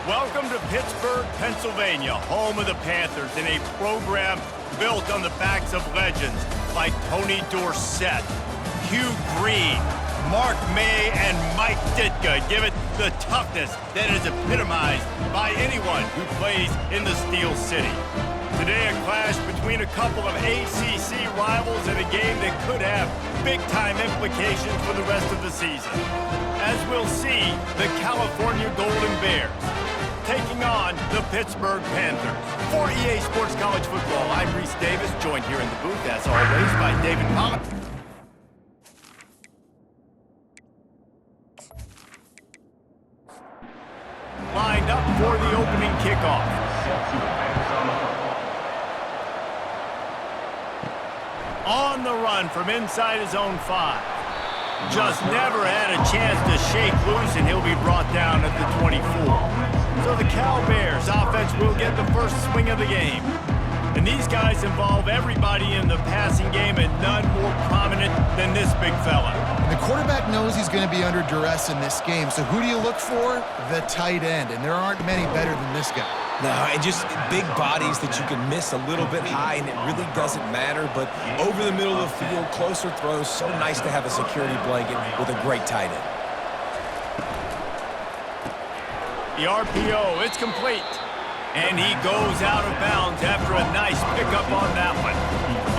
Welcome to Pittsburgh, Pennsylvania, home of the Panthers, in a program built on the backs of legends like Tony Dorsett, Hugh Green, Mark May, and Mike Ditka. Give it the toughness that is epitomized by anyone who plays in the Steel City. Today, a clash between a couple of ACC rivals in a game that could have big-time implications for the rest of the season. As we'll see, the California Golden Bears taking on the Pittsburgh Panthers. For EA Sports College Football, I'm Reese Davis, joined here in the booth, as always, by David Pollack. Lined up for the opening kickoff. On the run from inside his own 5. Just never had a chance to shake loose, and he'll be brought down at the 24. So the Cal Bears offense will get the first swing of the game. And these guys involve everybody in the passing game, and none more prominent than this big fella. The quarterback knows he's going to be under duress in this game, so who do you look for? The tight end, and there aren't many better than this guy. No, and just big bodies that you can miss a little bit high, and it really doesn't matter. But over the middle of the field, closer throws, so nice to have a security blanket with a great tight end. The RPO, it's complete. And he goes out of bounds after a nice pickup on that one.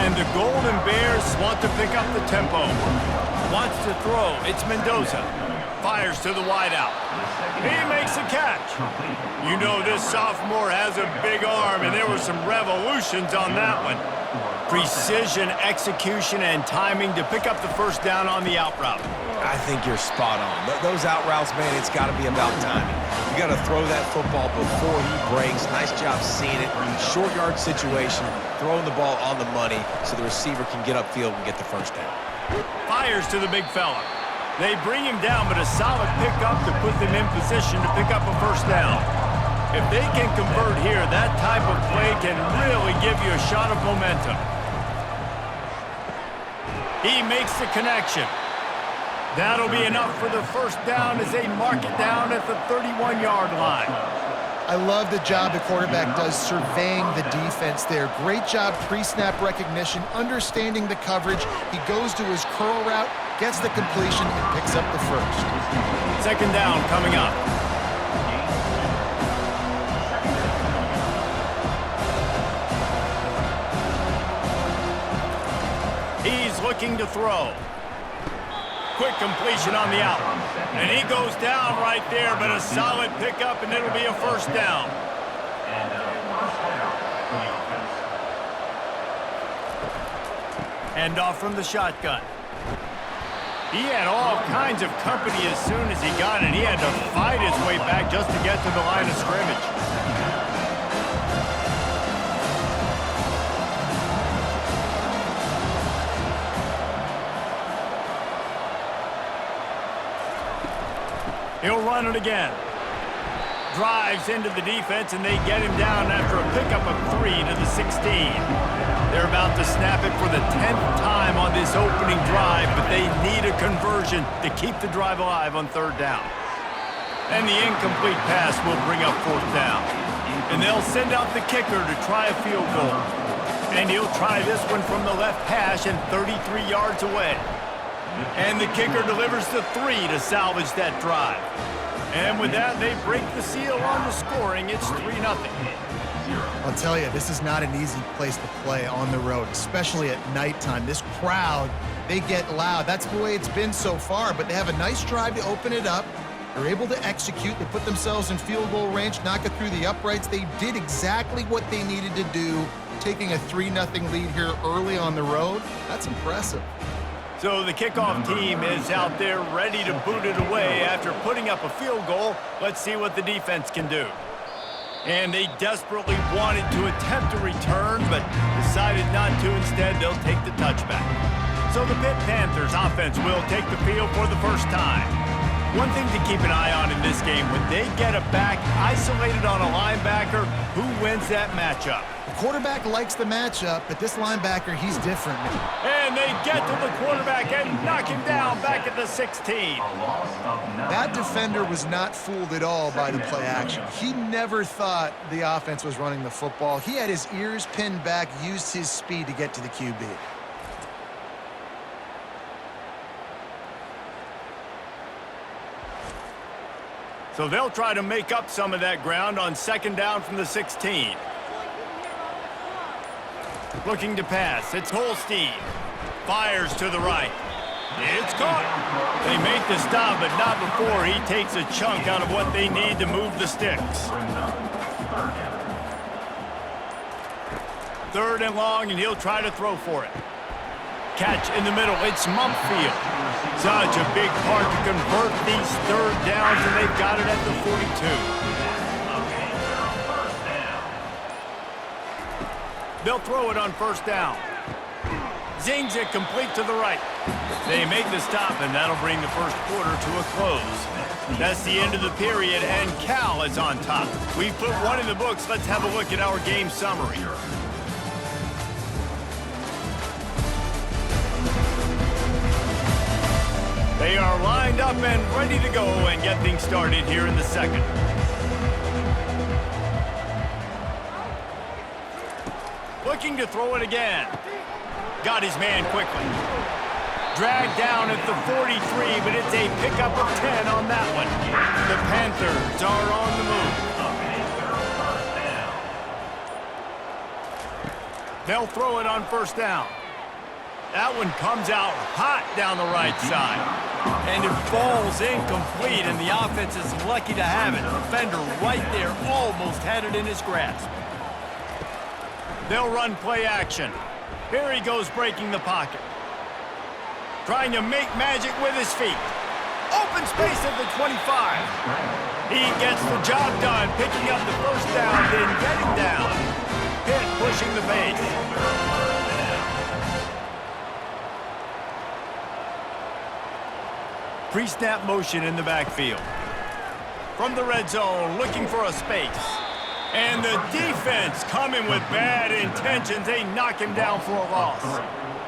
And the Golden Bears want to pick up the tempo. Wants to throw, it's Mendoza. Fires to the wideout. He makes a catch. You know this sophomore has a big arm, and there were some revolutions on that one. Precision, execution, and timing to pick up the first down on the out route. I think you're spot on. Those out routes, man, it's got to be about timing. You got to throw that football before he breaks. Nice job seeing it. Short yard situation, throwing the ball on the money so the receiver can get upfield and get the first down. Fires to the big fella. They bring him down, but a solid pickup to put them in position to pick up a first down. If they can convert here, that type of play can really give you a shot of momentum. He makes the connection. That'll be enough for the first down as they mark it down at the 31-yard line. I love the job the quarterback does surveying the defense there. Great job pre-snap recognition, understanding the coverage. He goes to his curl route, gets the completion, and picks up the first. Second down coming up. He's looking to throw. Quick completion on the out. And he goes down right there, but a solid pickup, and it'll be a first down. Hand off from the shotgun. He had all kinds of company as soon as he got it. He had to fight his way back just to get to the line of scrimmage. He'll run it again. Drives into the defense, and they get him down after a pickup of 3 to the 16. They're about to snap it for the 10th time on this opening drive, but they need a conversion to keep the drive alive on third down. And the incomplete pass will bring up fourth down. And they'll send out the kicker to try a field goal. And he'll try this one from the left hash and 33 yards away. And the kicker delivers the 3 to salvage that drive. And with that, they break the seal on the scoring. It's 3-0. I'll tell you, this is not an easy place to play on the road, especially at nighttime. This crowd, they get loud. That's the way it's been so far, but they have a nice drive to open it up. They're able to execute. They put themselves in field goal range, knock it through the uprights. They did exactly what they needed to do, taking a 3-0 lead here early on the road. That's impressive. So the kickoff team is out there ready to boot it away after putting up a field goal. Let's see what the defense can do. And they desperately wanted to attempt a return, but decided not to. Instead, they'll take the touchback. So the Pitt Panthers offense will take the field for the first time. One thing to keep an eye on in this game, when they get a back isolated on a linebacker, who wins that matchup? The quarterback likes the matchup, but this linebacker, he's different. And they get to the quarterback and knock him down back at the 16. That defender was not fooled at all by the play action. He never thought the offense was running the football. He had his ears pinned back, used his speed to get to the QB. So they'll try to make up some of that ground on second down from the 16. Looking to pass. It's Holstein. Fires to the right. It's caught. They make the stop, but not before he takes a chunk out of what they need to move the sticks. Third and long, and he'll try to throw for it. Catch in the middle. It's Mumpfield. Such a big part to convert these third downs, and they've got it at the 42. They'll throw it on first down. Zings it complete to the right. They make the stop, and that'll bring the first quarter to a close. That's the end of the period, and Cal is on top. We've put one in the books. Let's have a look at our game summary. They are lined up and ready to go and get things started here in the second. Looking to throw it again. Got his man quickly. Dragged down at the 43, but it's a pickup of 10 on that one. The Panthers are on the move. They'll throw it on first down. That one comes out hot down the right side. And it falls incomplete, and the offense is lucky to have it. Defender right there almost had it in his grasp. They'll run play action. Here he goes breaking the pocket. Trying to make magic with his feet. Open space at the 25. He gets the job done, picking up the first down, then getting down. Hit pushing the base. Pre-snap motion in the backfield. From the red zone, looking for a space. And the defense coming with bad intentions. They knock him down for a loss.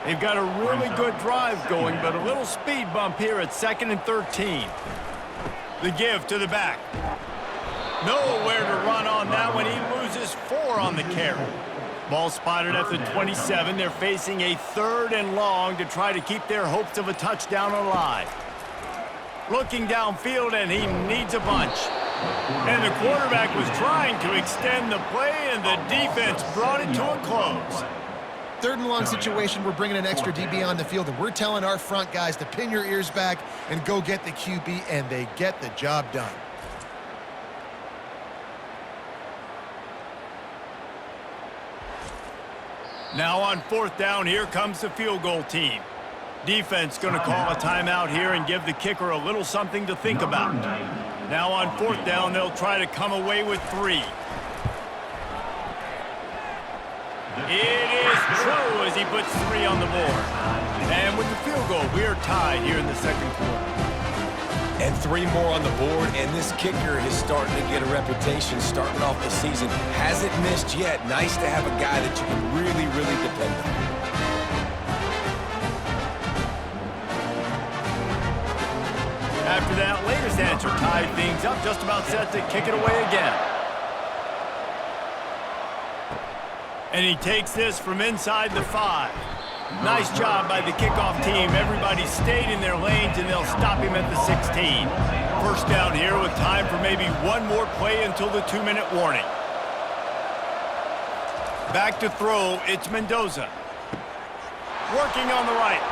They've got a really good drive going, but a little speed bump here at 2nd and 13. The give to the back. Nowhere to run on that one. He loses 4 on the carry. Ball spotted at the 27. They're facing a 3rd and long to try to keep their hopes of a touchdown alive. Looking downfield, and he needs a bunch. And the quarterback was trying to extend the play, and the defense brought it to a close. 3rd and long situation, we're bringing an extra DB on the field, and we're telling our front guys to pin your ears back and go get the QB, and they get the job done. Now on 4th down, here comes the field goal team. Defense going to call a timeout here and give the kicker a little something to think about. Now on 4th down, they'll try to come away with 3. It is true as he puts 3 on the board. And with the field goal, we are tied here in the second quarter. And 3 more on the board, and this kicker is starting to get a reputation starting off the season. Hasn't missed yet. Nice to have a guy that you can really, really depend on. After that latest answer tied things up, just about set to kick it away again. And he takes this from inside the 5. Nice job by the kickoff team. Everybody stayed in their lanes, and they'll stop him at the 16. First down here with time for maybe one more play until the 2-minute warning. Back to throw, it's Mendoza. Working on the right.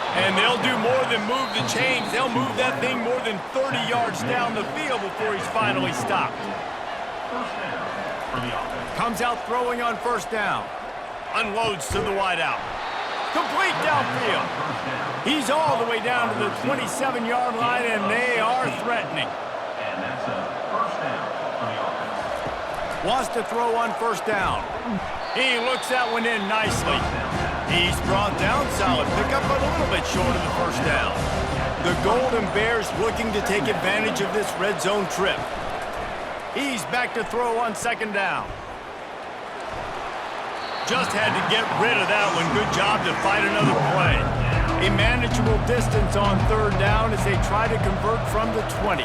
And they'll do more than move the chains. They'll move that thing more than 30 yards down the field before he's finally stopped. Comes out throwing on first down. Unloads to the wideout. Complete downfield. He's all the way down to the 27-yard line, and they are threatening. Wants to throw on first down. He looks that one in nicely. He's brought down, solid pickup, but a little bit short of the first down. The Golden Bears looking to take advantage of this red zone trip. He's back to throw on second down. Just had to get rid of that one. Good job to fight another play. A manageable distance on third down as they try to convert from the 20.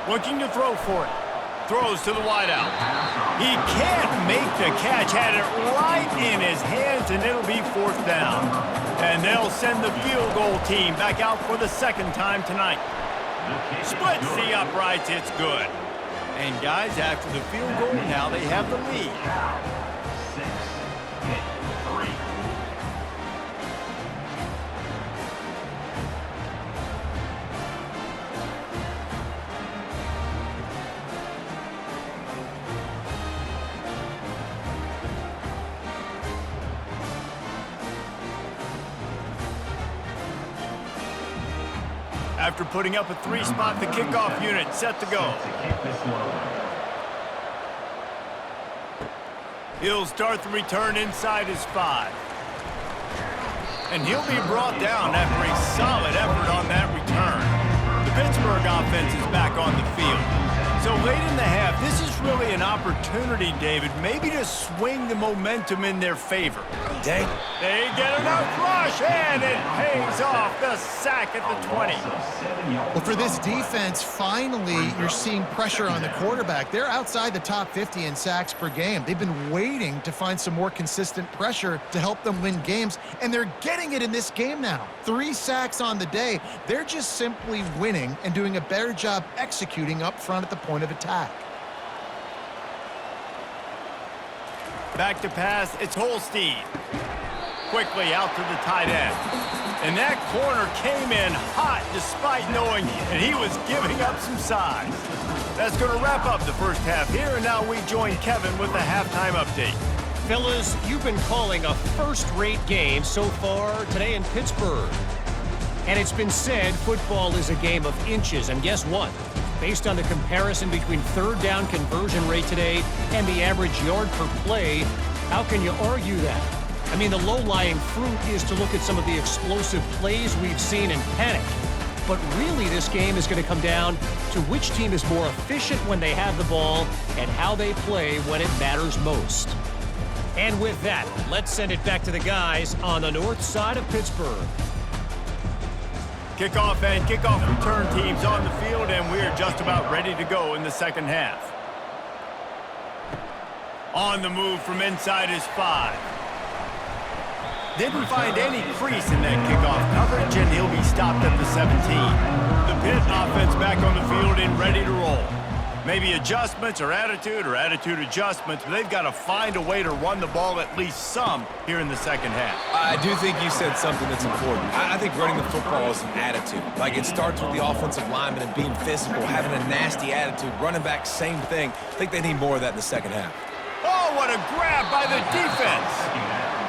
Looking to throw for it. Throws to the wideout. He can't make the catch. Had it right in his hands, and it'll be fourth down. And they'll send the field goal team back out for the second time tonight. Splits the uprights. It's good. And guys, after the field goal, now they have the lead. After putting up a 3-spot, the kickoff unit set to go. He'll start the return inside his 5. And he'll be brought down after a solid effort on that return. The Pittsburgh offense is back on the field. So late in the half, this is really an opportunity, David, maybe to swing the momentum in their favor. Dang. They get enough rush, and it pays off. The sack at the 20. Well, for this defense, finally, you're seeing pressure on the quarterback. They're outside the top 50 in sacks per game. They've been waiting to find some more consistent pressure to help them win games, and they're getting it in this game now. 3 sacks on the day. They're just simply winning and doing a better job executing up front at the point of attack. Back to pass, it's Holstein. Quickly out to the tight end. And that corner came in hot despite knowing that he was giving up some size. That's going to wrap up the first half here, and now we join Kevin with the halftime update. Fellas, you've been calling a first-rate game so far today in Pittsburgh. And it's been said football is a game of inches, and guess what? Based on the comparison between third down conversion rate today and the average yard per play, how can you argue that? I mean, the low-lying fruit is to look at some of the explosive plays we've seen in panic. But really, this game is going to come down to which team is more efficient when they have the ball and how they play when it matters most. And with that, let's send it back to the guys on the north side of Pittsburgh. Kickoff and kickoff return teams on the field, and we're just about ready to go in the second half. On the move from inside his 5. Didn't find any crease in that kickoff coverage, and he'll be stopped at the 17. The Pitt offense back on the field and ready to roll. Maybe adjustments or attitude adjustments, but they've got to find a way to run the ball at least some here in the second half. I do think you said something that's important. I think running the football is an attitude. Like, it starts with the offensive lineman and being physical, having a nasty attitude. Running back, same thing. I think they need more of that in the second half. Oh, what a grab by the defense.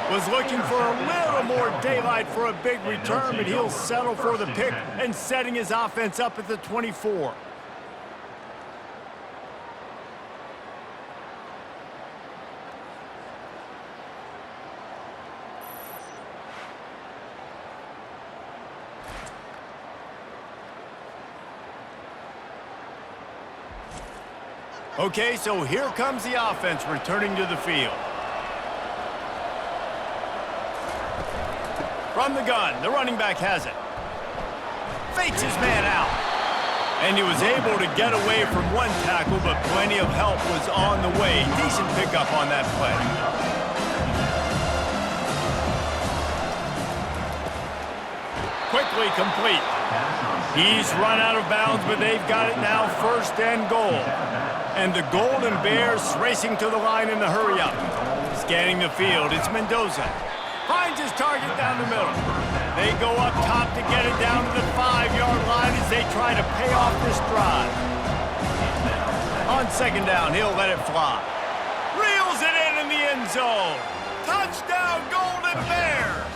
Was looking for a little more daylight for a big return, but he'll settle for the pick and setting his offense up at the 24. Okay, so here comes the offense returning to the field. From the gun, the running back has it. Fakes his man out. And he was able to get away from one tackle, but plenty of help was on the way. Decent pickup on that play. Quickly complete. He's run out of bounds, but they've got it now, first and goal. And the Golden Bears racing to the line in the hurry-up. Scanning the field, it's Mendoza. Finds his target down the middle. They go up top to get it down to the 5-yard line as they try to pay off this drive. On second down, he'll let it fly. Reels it in the end zone. Touchdown, Golden Bears!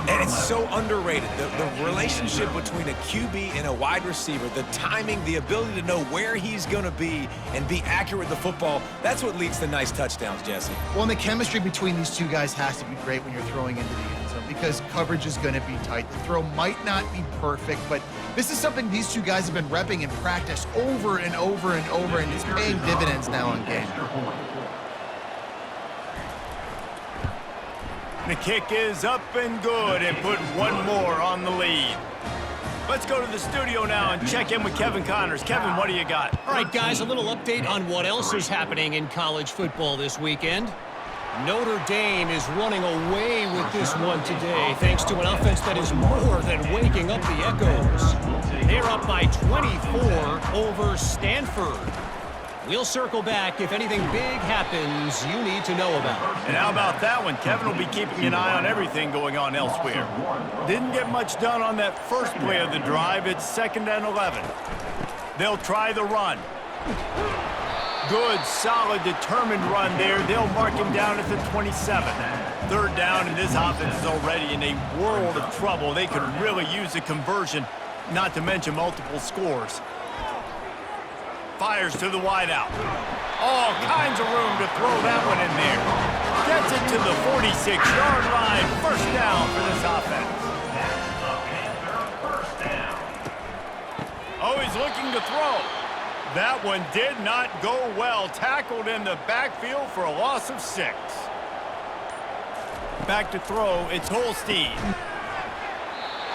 And it's so underrated. The relationship between a QB and a wide receiver, the timing, the ability to know where he's going to be and be accurate with the football, that's what leads to nice touchdowns, Jesse. Well, and the chemistry between these two guys has to be great when you're throwing into the end zone, because coverage is going to be tight. The throw might not be perfect, but this is something these two guys have been repping in practice over and over and over, and it's paying dividends now on game. The kick is up and good and put one more on the lead. Let's go to the studio now and check in with Kevin Connors. Kevin, what do you got? All right, guys, a little update on what else is happening in college football this weekend. Notre Dame is running away with this one today, thanks to an offense that is more than waking up the echoes. They're up by 24 over Stanford. We'll circle back if anything big happens you need to know about. And how about that one? Kevin will be keeping an eye on everything going on elsewhere. Didn't get much done on that first play of the drive. It's 2nd and 11. They'll try the run. Good, solid, determined run there. They'll mark him down at the 27. 3rd down, and this offense is already in a world of trouble. They could really use a conversion, not to mention multiple scores. Fires to the wideout. All kinds of room to throw that one in there. Gets it to the 46-yard line. 1st down for this offense. Oh, he's looking to throw. That one did not go well. Tackled in the backfield for a loss of 6. Back to throw. It's Holstein.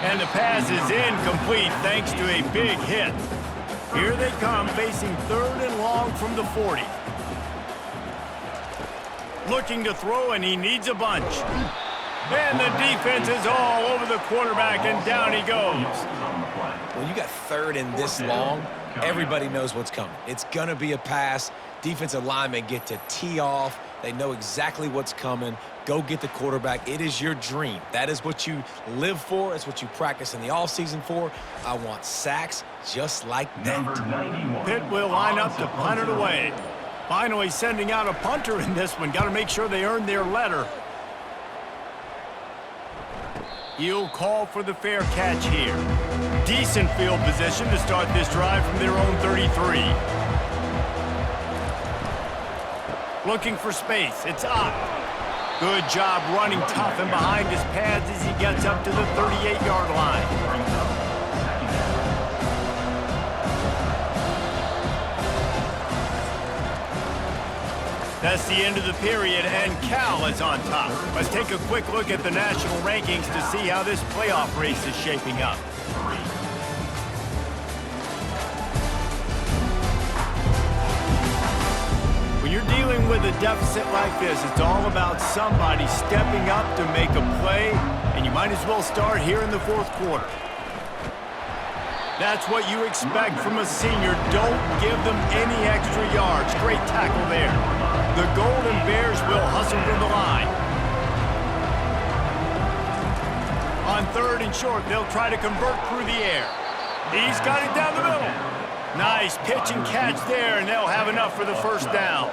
And the pass is incomplete thanks to a big hit. Here they come, facing 3rd and long from the 40. Looking to throw, and he needs a bunch. And the defense is all over the quarterback, and down he goes. When you got 3rd and this long, everybody knows what's coming. It's going to be a pass. Defensive linemen get to tee off. They know exactly what's coming. Go get the quarterback. It is your dream. That is what you live for. It's what you practice in the offseason for. I want sacks just like that. Pitt will line up to punt it away. Finally sending out a punter in this one. Got to make sure they earn their letter. He'll call for the fair catch here. Decent field position to start this drive from their own 33. Looking for space. It's up. Good job running tough and behind his pads as he gets up to the 38-yard line. That's the end of the period, and Cal is on top. Let's take a quick look at the national rankings to see how this playoff race is shaping up. When you're dealing with a deficit like this, it's all about somebody stepping up to make a play, and you might as well start here in the 4th quarter. That's what you expect from a senior. Don't give them any extra yards. Great tackle there. The Golden Bears will hustle to the line. On 3rd and short, they'll try to convert through the air. He's got it down the middle. Nice pitch and catch there, and they'll have enough for the 1st down.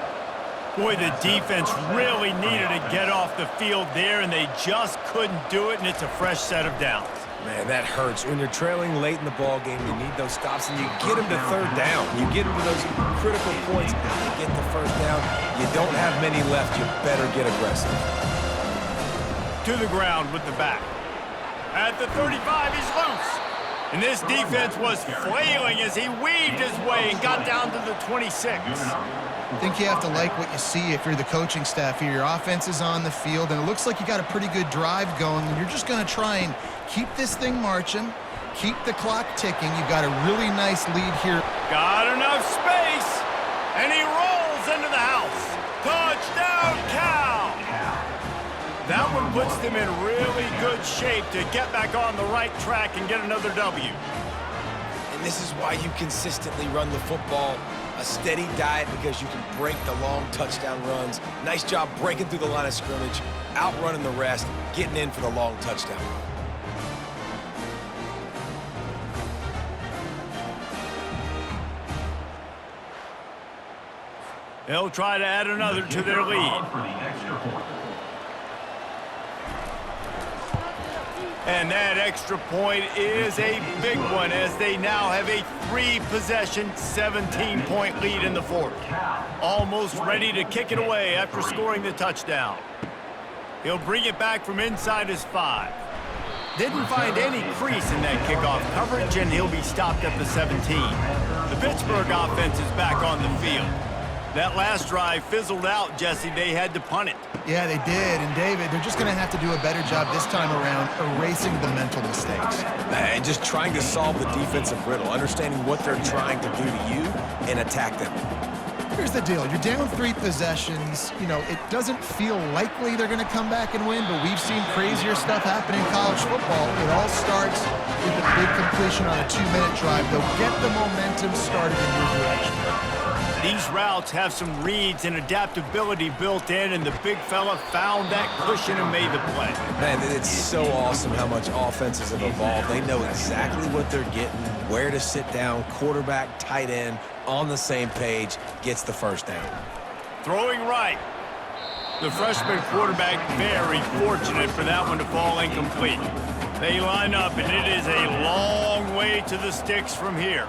Boy, the defense really needed to get off the field there, and they just couldn't do it, and it's a fresh set of downs. Man, that hurts. When you're trailing late in the ball game, you need those stops, and you get them to 3rd down. You get them to those critical points, and you get the 1st down. You don't have many left. You better get aggressive. To the ground with the back. At the 35, he's loose. And this defense was flailing as he weaved his way and got down to the 26. I think you have to like what you see if you're the coaching staff here. Your offense is on the field, and it looks like you got a pretty good drive going, and you're just going to try and keep this thing marching, keep the clock ticking. You've got a really nice lead here. Got enough space, and he rolls into the house. Touchdown, Cal! That one puts them in really good shape to get back on the right track and get another W. And this is why you consistently run the football. A steady diet because you can break the long touchdown runs. Nice job breaking through the line of scrimmage, outrunning the rest, getting in for the long touchdown run. They'll try to add another to their lead. And that extra point is a big one as they now have a 3-possession, 17-point lead in the 4th. Almost ready to kick it away after scoring the touchdown. He'll bring it back from inside his 5. Didn't find any crease in that kickoff coverage, and he'll be stopped at the 17. The Pittsburgh offense is back on the field. That last drive fizzled out, Jesse. They had to punt it. Yeah, they did. And, David, they're just going to have to do a better job this time around erasing the mental mistakes. And just trying to solve the defensive riddle, understanding what they're trying to do to you and attack them. Here's the deal. You're down 3 possessions. You know, it doesn't feel likely they're going to come back and win, but we've seen crazier stuff happen in college football. It all starts with a big completion on a 2-minute drive. They'll get the momentum started in your direction. These routes have some reads and adaptability built in, and the big fella found that cushion and made the play. Man, it's so awesome how much offenses have evolved. They know exactly what they're getting, where to sit down, quarterback, tight end, on the same page, gets the first down. Throwing right. The freshman quarterback very fortunate for that one to fall incomplete. They line up, and it is a long way to the sticks from here.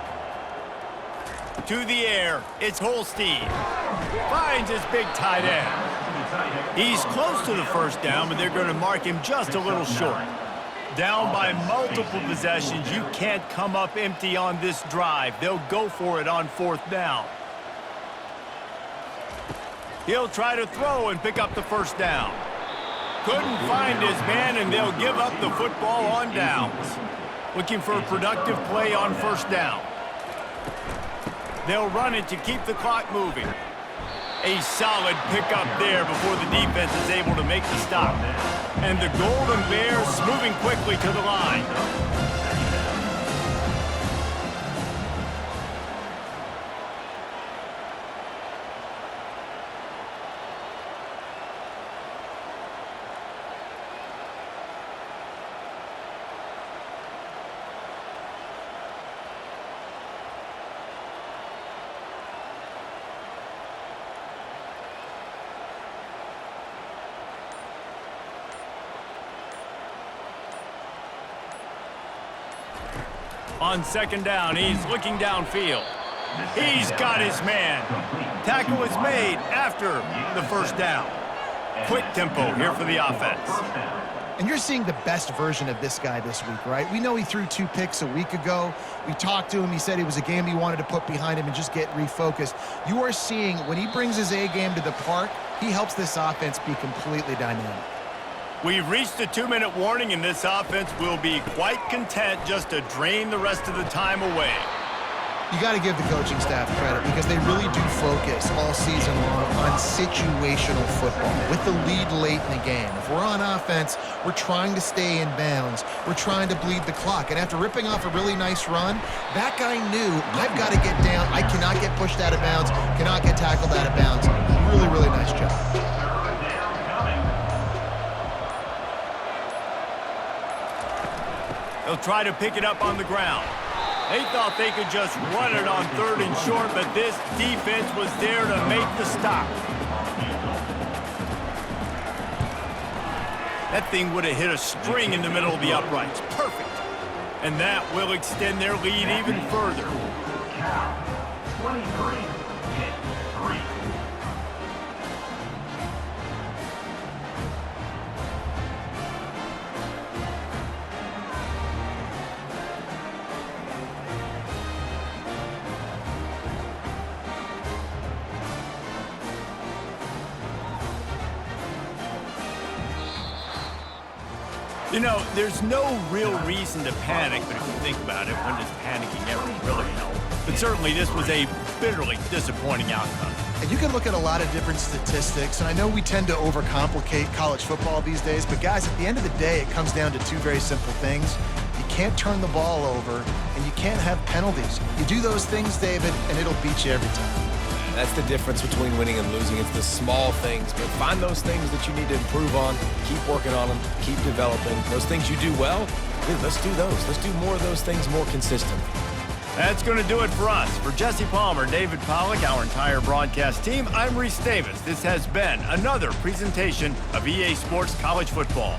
To the air, it's Holstein. Finds his big tight end. He's close to the first down, but they're going to mark him just a little short. Down by multiple possessions, you can't come up empty on this drive. They'll go for it on 4th down. He'll try to throw and pick up the first down. Couldn't find his man, and they'll give up the football on downs. Looking for a productive play on 1st down. They'll run it to keep the clock moving. A solid pickup there before the defense is able to make the stop. And the Golden Bears moving quickly to the line. On 2nd down, he's looking downfield. He's got his man. Tackle is made after the 1st down. Quick tempo here for the offense. And you're seeing the best version of this guy this week, right? We know he threw 2 picks a week ago. We talked to him. He said it was a game he wanted to put behind him and just get refocused. You are seeing when he brings his A game to the park, he helps this offense be completely dynamic. We've reached the 2-minute warning, and this offense will be quite content just to drain the rest of the time away. You got to give the coaching staff credit because they really do focus all season long on situational football with the lead late in the game. If we're on offense, we're trying to stay in bounds. We're trying to bleed the clock. And after ripping off a really nice run, that guy knew, I've got to get down. I cannot get pushed out of bounds, cannot get tackled out of bounds. Really, really nice job. They'll try to pick it up on the ground. They thought they could just run it on 3rd and short, but this defense was there to make the stop. That thing would have hit a string in the middle of the uprights. Perfect. And that will extend their lead even further. 23-3. You know, there's no real reason to panic, but if you think about it, when does panicking ever really help? But certainly this was a bitterly disappointing outcome. And you can look at a lot of different statistics, and I know we tend to overcomplicate college football these days, but guys, at the end of the day, it comes down to 2 very simple things. You can't turn the ball over, and you can't have penalties. You do those things, David, and it'll beat you every time. That's the difference between winning and losing. It's the small things, but find those things that you need to improve on, keep working on them, keep developing. Those things you do well, dude, let's do those. Let's do more of those things more consistently. That's going to do it for us. For Jesse Palmer, David Pollack, our entire broadcast team, I'm Reese Davis. This has been another presentation of EA Sports College Football.